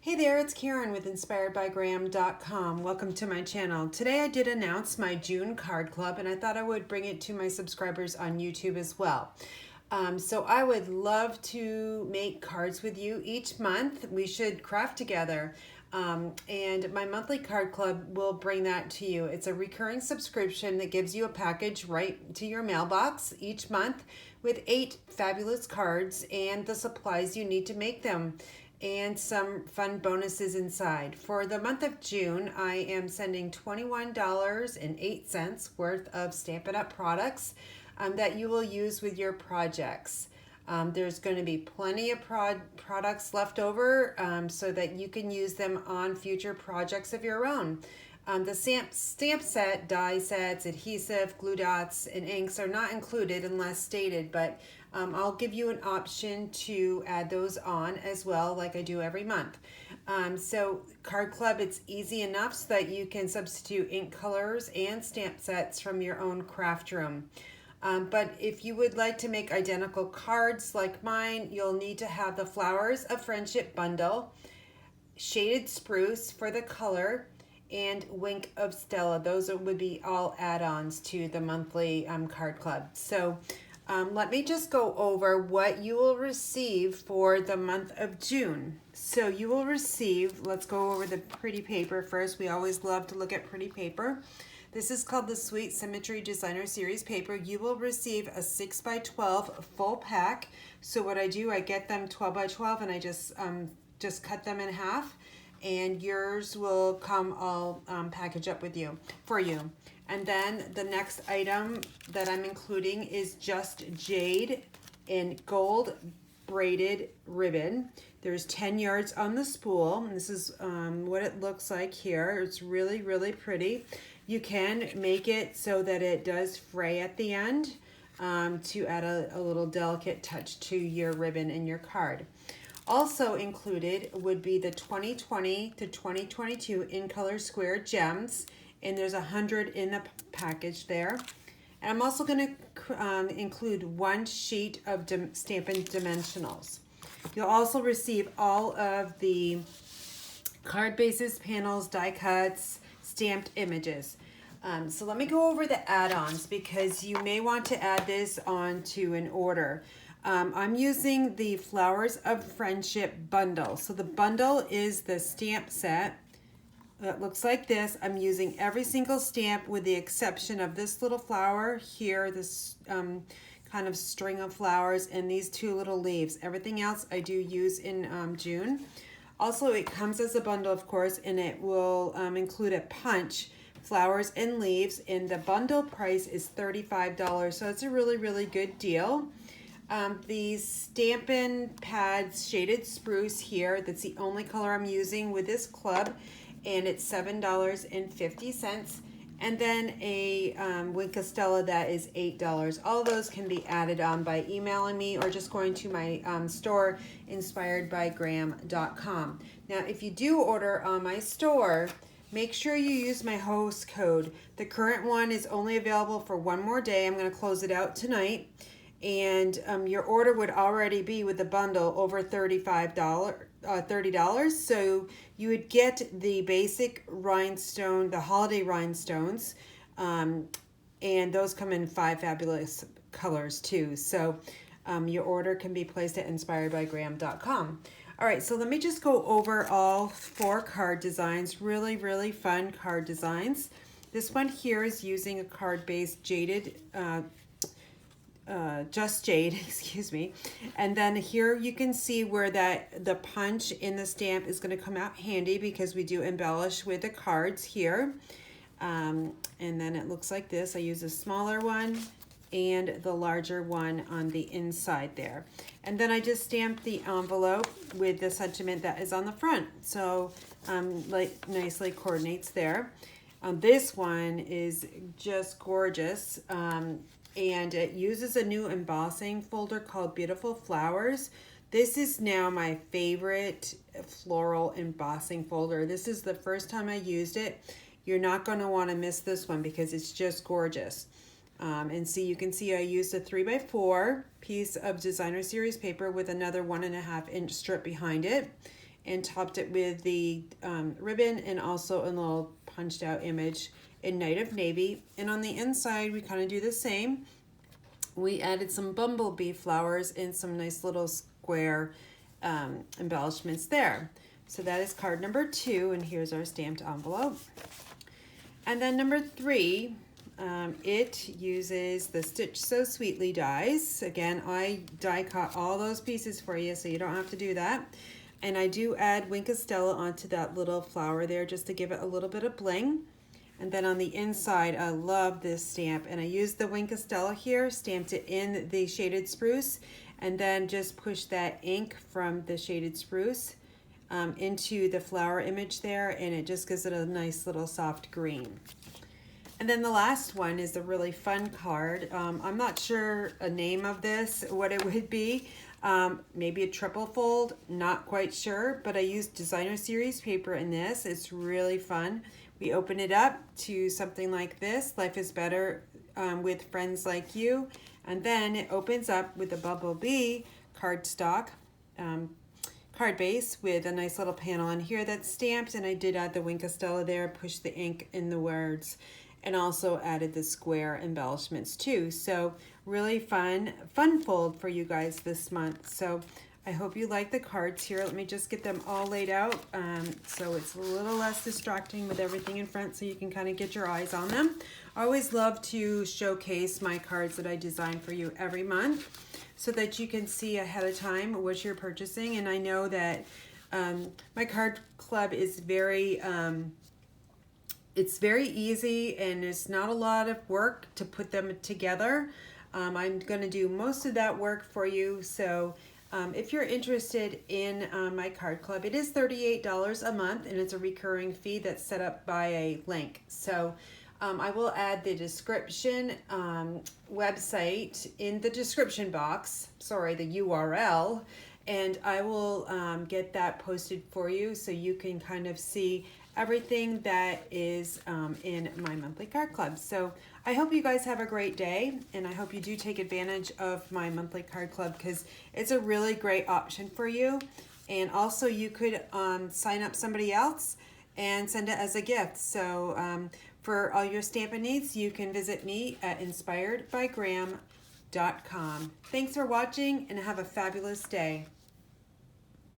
Hey there, it's Karen with InspiredByGram.com. Welcome to my channel. Today I did announce my June card club and I thought I would bring it to my subscribers on YouTube as well. So I would love to make cards with you each month. We should craft together. And my monthly card club will bring that to you. It's a recurring subscription that gives you a package right to your mailbox each month with 8 fabulous cards and the supplies you need to make them, and some fun bonuses inside. For the month of June, I am sending $21.08 worth of Stampin' Up! Products that you will use with your projects. There's going to be plenty of products left over so that you can use them on future projects of your own. The stamp set, die sets, adhesive, glue dots, and inks are not included unless stated, but I'll give you an option to add those on as well, like I do every month. So Card Club, it's easy enough so that you can substitute ink colors and stamp sets from your own craft room. But if you would like to make identical cards like mine, you'll need to have the Flowers of Friendship bundle, Shaded Spruce for the color, and Wink of Stella. Those would be all add-ons to the monthly card club. So let me just go over what you will receive for the month of June. So you will receive, let's go over the pretty paper first. We always love to look at pretty paper. This is called the Sweet Symmetry Designer Series paper. You will receive a 6x12 full pack. So what I do, I get them 12x12 and I just cut them in half, and yours will come all packaged up with you for you. And then the next item that I'm including is just Jade in Gold Braided Ribbon. There's 10 yards on the spool, and this is what it looks like here. It's really, really pretty. You can make it so that it does fray at the end to add a little delicate touch to your ribbon in your card. Also included would be the 2020 to 2022 in color square gems, and there's 100 in the package there. And I'm also going to include 1 sheet of Stampin' Dimensionals. You'll also receive all of the card bases, panels, die cuts, stamped images. So let me go over the add-ons because you may want to add this on to an order. I'm using the Flowers of Friendship bundle. So the bundle is the stamp set that looks like this. I'm using every single stamp with the exception of this little flower here, this kind of string of flowers, and these 2 little leaves. Everything else I do use in June. Also, it comes as a bundle, of course, and it will include a punch, flowers and leaves, and the bundle price is $35. So it's a really, really good deal. These Stampin' pads, Shaded Spruce here, that's the only color I'm using with this club, and it's $7.50. And then a Wink of Stella that is $8. All those can be added on by emailing me or just going to my store, InspiredByGram.com. Now, if you do order on my store, make sure you use my host code. The current one is only available for 1 more day. I'm going to close it out tonight. And your order would already be with the bundle over $30. So you would get the basic rhinestone, the holiday rhinestones, and those come in 5 fabulous colors too. So your order can be placed at InspiredByGram.com. All right, so let me just go over all 4 card designs. Really, really fun card designs. This one here is using a card-based jaded just Jade, excuse me. And then here you can see where the punch in the stamp is going to come out handy because we do embellish with the cards here. And then it looks like this. I use a smaller one and the larger one on the inside there. And then I just stamped the envelope with the sentiment that is on the front. So like nicely coordinates there. This one is just gorgeous. And it uses a new embossing folder called Beautiful Flowers. This is now my favorite floral embossing folder. This is the first time I used it. You're not going to want to miss this one because it's just gorgeous. And see, you can see I used a 3x4 piece of designer series paper with another 1.5 inch strip behind it. and topped it with the ribbon and also a little punched out image in Night of Navy. And on the inside, we kind of do the same. We added some bumblebee flowers and some nice little square embellishments there. So that is card number 2, and here's our stamped envelope. And then number 3, it uses the Stitch So Sweetly dies. Again, I die cut all those pieces for you, so you don't have to do that. And I do add Wink of Stella onto that little flower there just to give it a little bit of bling. And then on the inside, I love this stamp, and I used the Wink of Stella here, stamped it in the shaded spruce, and then just pushed that ink from the shaded spruce into the flower image there, and it just gives it a nice little soft green. And then the last one is a really fun card. I'm not sure a name of this, what it would be. Maybe a triple fold, not quite sure, but I used designer series paper in this. It's really fun. We open it up to something like this, Life is Better with Friends Like You, and then it opens up with a bumblebee cardstock card base with a nice little panel on here that's stamped, and I did add the Wink of Stella there, pushed the ink in the words, and also added the square embellishments too. So really fun fold for you guys this month. So I hope you like the cards here. Let me just get them all laid out so it's a little less distracting with everything in front, so you can kind of get your eyes on them. I always love to showcase my cards that I design for you every month so that you can see ahead of time what you're purchasing. And I know that my card club is it's very easy, and it's not a lot of work to put them together. I'm going to do most of that work for you. So if you're interested in my card club, it is $38 a month, and it's a recurring fee that's set up by a link. So I will add the description website in the description box, sorry, the URL, and I will get that posted for you so you can kind of see everything that is in my monthly card club. So I hope you guys have a great day, and I hope you do take advantage of my monthly card club because it's a really great option for you. And also you could sign up somebody else and send it as a gift. So for all your Stampin' needs, you can visit me at inspiredbygram.com. Thanks for watching, and have a fabulous day.